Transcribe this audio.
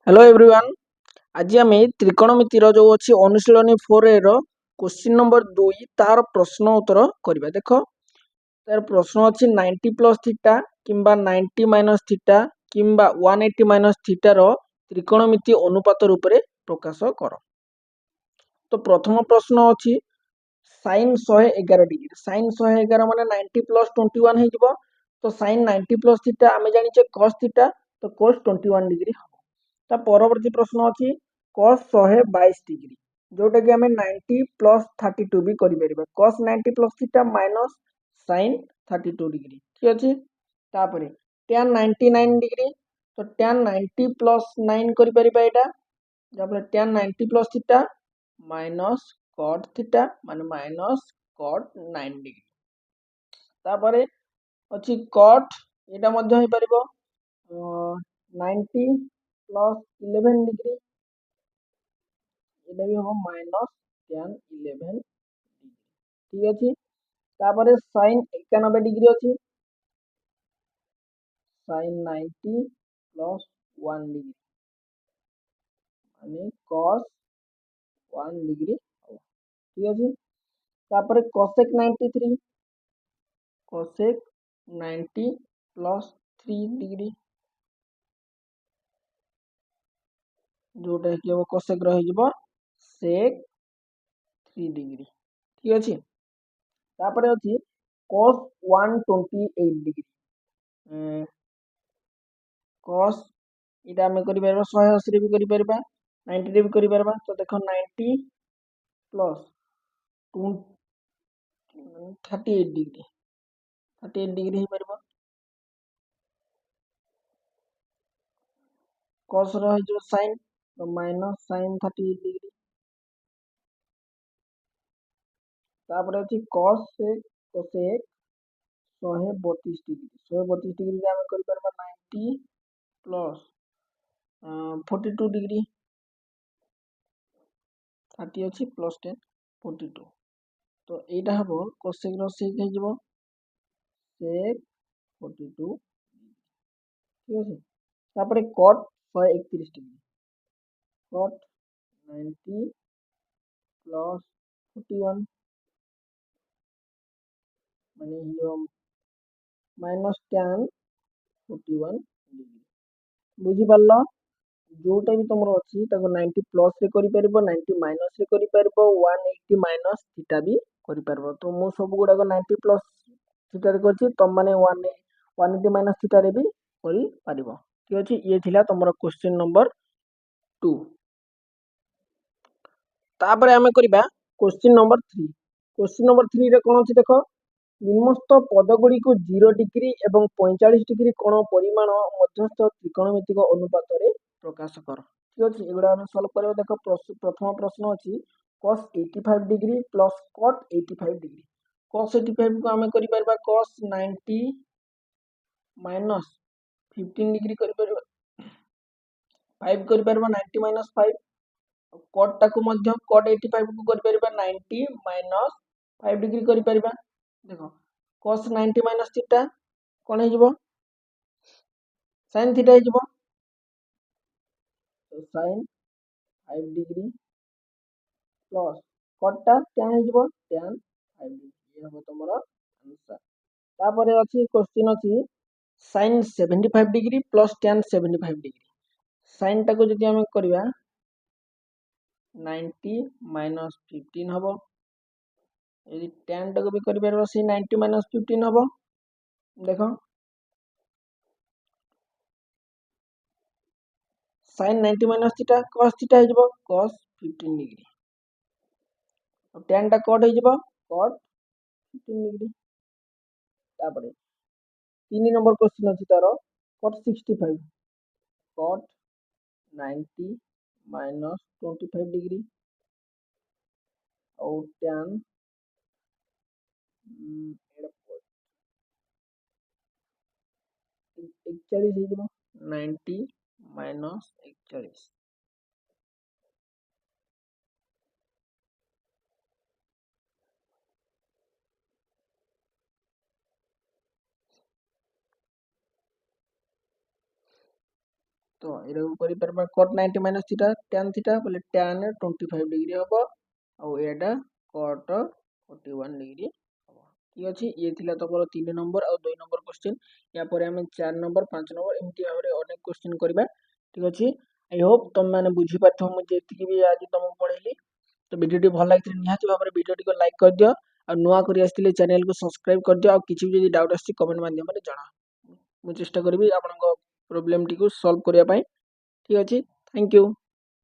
Hello everyone. आज आम त्रिकोणमितिर जो अच्छी अनुशीलनी 4 एर क्वेश्चन नंबर 2 तार प्रश्न उत्तर करवा। देख तार प्रश्न अच्छी 90 प्लस थीटा किंबा 90 माइनस थीटा किंबा 180 माइनस थीटार त्रिकोणमिति अनुपात रूप में प्रकाश कर। तो प्रथम प्रश्न अच्छी साइन 111 डिग्री। साइन 111 माने 90 प्लस 21 हो। तो साइन 90 प्लस थीटा आम जाने कस थीटा, तो कस 21 डिग्री हम। ता परवर्ती प्रश्न अच्छी cos 122 डिग्री, जोटा कि आम 90 प्लस 32 भी करें। cos 90 plus theta minus sin 32 degree ठीक अच्छे। तापर tan 99 डिग्री, तो tan 90 प्लस 9 करें। tan 90 plus theta minus cot theta माने माइनस cot 9 डिग्री। तापर अच्छी cot एटा मध्य हो पारिबो 90 प्लस 11 डिग्री, एटा भी हम माइनस tan 11 डिग्री ठीक अच्छे। तापर sin 91 डिग्री अच्छी sin 90 प्लस 1 डिग्री माने cos 1 डिग्री ठीक अच्छे। तापर cosec 93 cosec 90 प्लस 3 डिग्री, जोटा कि हम cosec रही sec 3 डिग्री ठीक अच्छे। तापर अच्छी cos 128 डिग्री, cos इटा आम कर 180 भी कर 90 भी कर। तो देख 90 प्लस 38 डिग्री 38 डिग्री हो पार। cos रही sin, तो माइनस sin 38 डिग्री। तापर अच्छी cos cosec 132 डिग्री 132 डिग्री आम कर 90 प्लस 42 डिग्री 30 अच्छी प्लस 10 42। तो यहाँ हम cosec सेक हो sec 42 ठीक अच्छे। तापर cot 131 डिग्री cot 90 प्लस 41 माने माइनस tan 41 डिग्री। बुझी पाल जोटा भी तुम अच्छी 90 प्लस रे करि परिबो 90 माइनस रे करि परिबो 180 माइनस थीटा भी करि परिबो। तो मु सब गुडा 90 प्लस थीटा रे करछि, तुम माने 180 माइनस थीटा रे भी करि परिबो ठीक अछि। ये थिला तुमरो क्वेश्चन नंबर 2। तापर आमे करिबा क्वेश्चन नंबर 3। क्वेश्चन नंबर 3 रे कोन अछि देखो, निम्नस्थ पदगुड़ी को 0 डिग्री एवं 45 डिग्री कोण परिमाण मध्यस्थ त्रिकोणमितिक अनुपात रे प्रकाश कर ठीक अछि। एगुडा हम सॉल्व करबा। देखो प्रथम प्रश्न अछि cos 85 degree plus cot 85 degree. cos 85 को हमें करि परबा cos 90 माइनस 15 डिग्री करि परबा 5 करि परबा 90 माइनस 5। cot टाको मध्य cot 85 को करि परबा 90 माइनस 5 डिग्री करि परबा। देखो cos 90 माइनस थीटा कोन हे जिवो sin थीटा हे जिवो, तो sin 5 डिग्री प्लस cot टा tan हे जिवो tan 5 डिग्री। ये हम तमरो आंसर। तापर अछि क्वेश्चन अछि sin 75 degree plus tan 75 degree. sin टाको जदि हम करबा 90 माइनस 15 हबो, यदि tan टाको भी करि परबा से 90 माइनस 15 हबो। देखो sin 90 minus theta cos theta हे जिवो cos 15 डिग्री। अब tan टा cot हे जिवो cot 15 डिग्री। तापर 3 नंबर क्वेश्चन अछि तारो cot 65 cot 90 माइनस 25 डिग्री और tan 41 हे जिवो 90 माइनस 41। तो एटा करि परबा cot 90 minus theta tan theta बोले tan 25 डिग्री हबो आ एटा cot 41 डिग्री हबो ठीक अछि ये थिला तमरो 3 नंबर और 2 नंबर क्वेश्चन या परे हम 4 नंबर 5 नंबर एमती भाबरे अनेक क्वेश्चन करबा ठीक अछि आई होप तुम माने बुझी पाथो मु जेतिकी भी आज तुमको पढेली तो वीडियो भल लागितले निहाती भाबरे वीडियो को लाइक कर दियो और नुआ करी आस्तिले चैनल को सब्सक्राइब कर दियो और किछि भी जदि डाउट आछि कमेंट माध्यम रे जणा मु चेष्टा करबी आपनको प्रॉब्लम टी को सॉल्व करिया पई ठीक अछि थैंक यू।